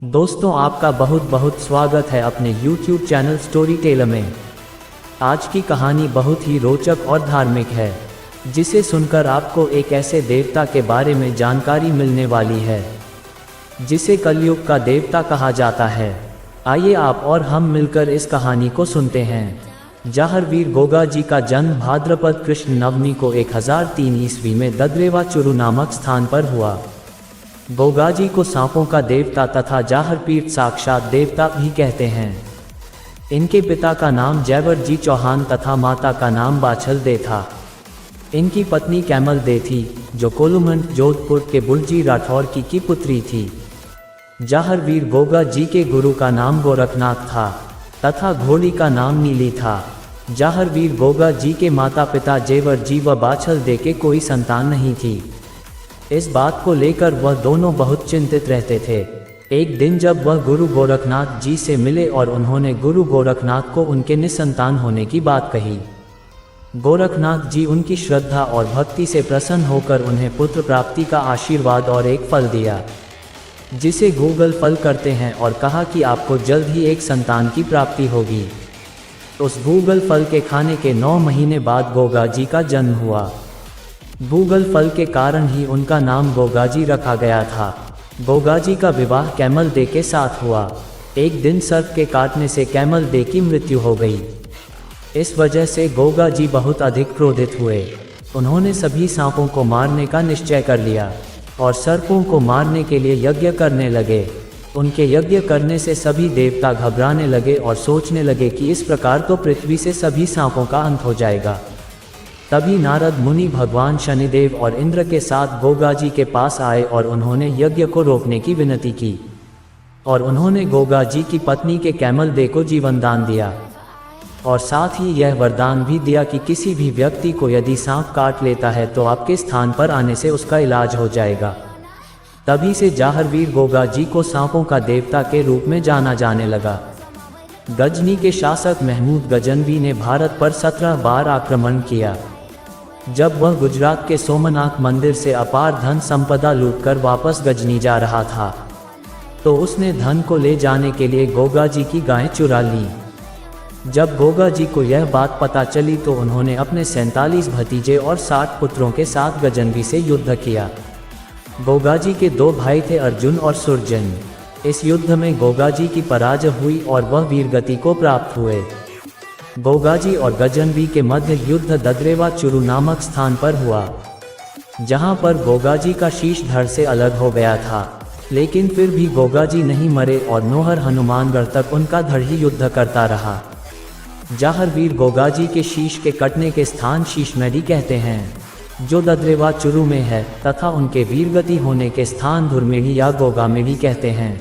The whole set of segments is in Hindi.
दोस्तों, आपका बहुत बहुत स्वागत है अपने YouTube चैनल स्टोरी टेलर में। आज की कहानी बहुत ही रोचक और धार्मिक है, जिसे सुनकर आपको एक ऐसे देवता के बारे में जानकारी मिलने वाली है जिसे कलयुग का देवता कहा जाता है। आइए आप और हम मिलकर इस कहानी को सुनते हैं। जाहरवीर गोगा जी का जन्म भाद्रपद कृष्ण नवमी को 1003 ईस्वी में ददरेवा नामक स्थान पर हुआ। गोगा जी को सांपों का देवता तथा जाहरपीर साक्षात देवता भी कहते हैं। इनके पिता का नाम जयवर जी चौहान तथा माता का नाम बाछल दे था। इनकी पत्नी कैमल दे थी, जो कोलुमंड जोधपुर के बुलजी राठौर की पुत्री थी। जाहरवीर गोगा जी के गुरु का नाम गोरखनाथ था तथा घोड़ी का नाम नीली था। जाहरवीर गोगा जी के माता पिता जेवर जी व बाछल दे के कोई संतान नहीं थी। इस बात को लेकर वह दोनों बहुत चिंतित रहते थे। एक दिन जब वह गुरु गोरखनाथ जी से मिले और उन्होंने गुरु गोरखनाथ को उनके निसंतान होने की बात कही। गोरखनाथ जी उनकी श्रद्धा और भक्ति से प्रसन्न होकर उन्हें पुत्र प्राप्ति का आशीर्वाद और एक फल दिया, जिसे गूगल फल करते हैं, और कहा कि आपको जल्द ही एक संतान की प्राप्ति होगी। उस गूगल फल के खाने के 9 महीने बाद गोगा जी का जन्म हुआ। गूगल फल के कारण ही उनका नाम गोगा जी रखा गया था। गोगा जी का विवाह कैमल दे के साथ हुआ। एक दिन सर्प के काटने से कैमल दे की मृत्यु हो गई। इस वजह से गोगा जी बहुत अधिक क्रोधित हुए। उन्होंने सभी सांपों को मारने का निश्चय कर लिया और सर्पों को मारने के लिए यज्ञ करने लगे। उनके यज्ञ करने से सभी देवता घबराने लगे और सोचने लगे कि इस प्रकार तो पृथ्वी से सभी सांपों का अंत हो जाएगा। तभी नारद मुनि भगवान शनिदेव और इंद्र के साथ गोगा जी के पास आए और उन्होंने यज्ञ को रोकने की विनती की, और उन्होंने गोगा जी की पत्नी के कैमल दे को जीवन दान दिया, और साथ ही यह वरदान भी दिया कि किसी भी व्यक्ति को यदि सांप काट लेता है तो आपके स्थान पर आने से उसका इलाज हो जाएगा। तभी से जाहरवीर गोगा जी को सांपों का देवता के रूप में जाना जाने लगा। गजनी के शासक महमूद गजनवी ने भारत पर 17 बार आक्रमण किया। जब वह गुजरात के सोमनाथ मंदिर से अपार धन संपदा लूटकर वापस गजनी जा रहा था, तो उसने धन को ले जाने के लिए गोगा जी की गायें चुरा ली। जब गोगा जी को यह बात पता चली तो उन्होंने अपने 47 भतीजे और 60 पुत्रों के साथ गजनवी से युद्ध किया। गोगा जी के 2 भाई थे, अर्जुन और सुरजन। इस युद्ध में गोगा जी की पराजय हुई और वह वीरगति को प्राप्त हुए। गोगा जी और गजनवी के मध्य युद्ध ददरेवा नामक स्थान पर हुआ, जहां पर गोगा जी का शीश धड़ से अलग हो गया था। लेकिन फिर भी गोगा जी नहीं मरे और नोहर हनुमानगढ़ तक उनका धड़ ही युद्ध करता रहा। जाहरवीर गोगा जी के शीश के कटने के स्थान शीशमेड़ी कहते हैं, जो ददरेवा में है, तथा उनके वीरगति होने के स्थान धुरमेड़ी या गोगामेड़ी कहते हैं,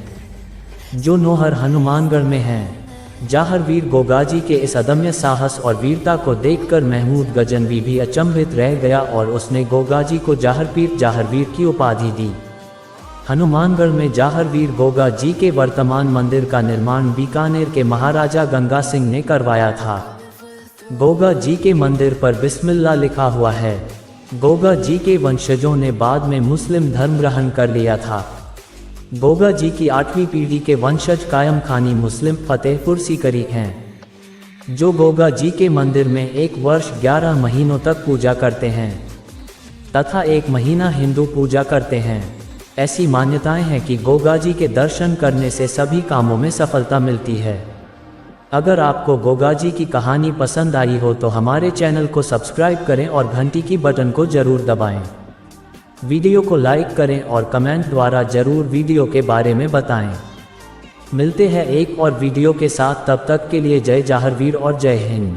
जो नोहर हनुमानगढ़ में है। जाहरवीर गोगा जी के इस अदम्य साहस और वीरता को देखकर महमूद गजनवी भी अचंभित रह गया और उसने गोगा जी को जाहरवीर की उपाधि दी। हनुमानगढ़ में जाहरवीर गोगा जी के वर्तमान मंदिर का निर्माण बीकानेर के महाराजा गंगा सिंह ने करवाया था। गोगा जी के मंदिर पर बिस्मिल्लाह लिखा हुआ है। गोगा जी के वंशजों ने बाद में मुस्लिम धर्म ग्रहण कर लिया था। गोगा जी की 8वीं पीढ़ी के वंशज कायम खानी मुस्लिम फतेहपुर सीकरी हैं, जो गोगा जी के मंदिर में 1 वर्ष 11 महीनों तक पूजा करते हैं तथा 1 महीना हिंदू पूजा करते हैं। ऐसी मान्यताएं हैं कि गोगा जी के दर्शन करने से सभी कामों में सफलता मिलती है। अगर आपको गोगा जी की कहानी पसंद आई हो तो हमारे चैनल को सब्सक्राइब करें और घंटी की बटन को जरूर दबाएं। वीडियो को लाइक करें और कमेंट द्वारा जरूर वीडियो के बारे में बताएं। मिलते हैं एक और वीडियो के साथ, तब तक के लिए जय जाहरवीर और जय हिंद।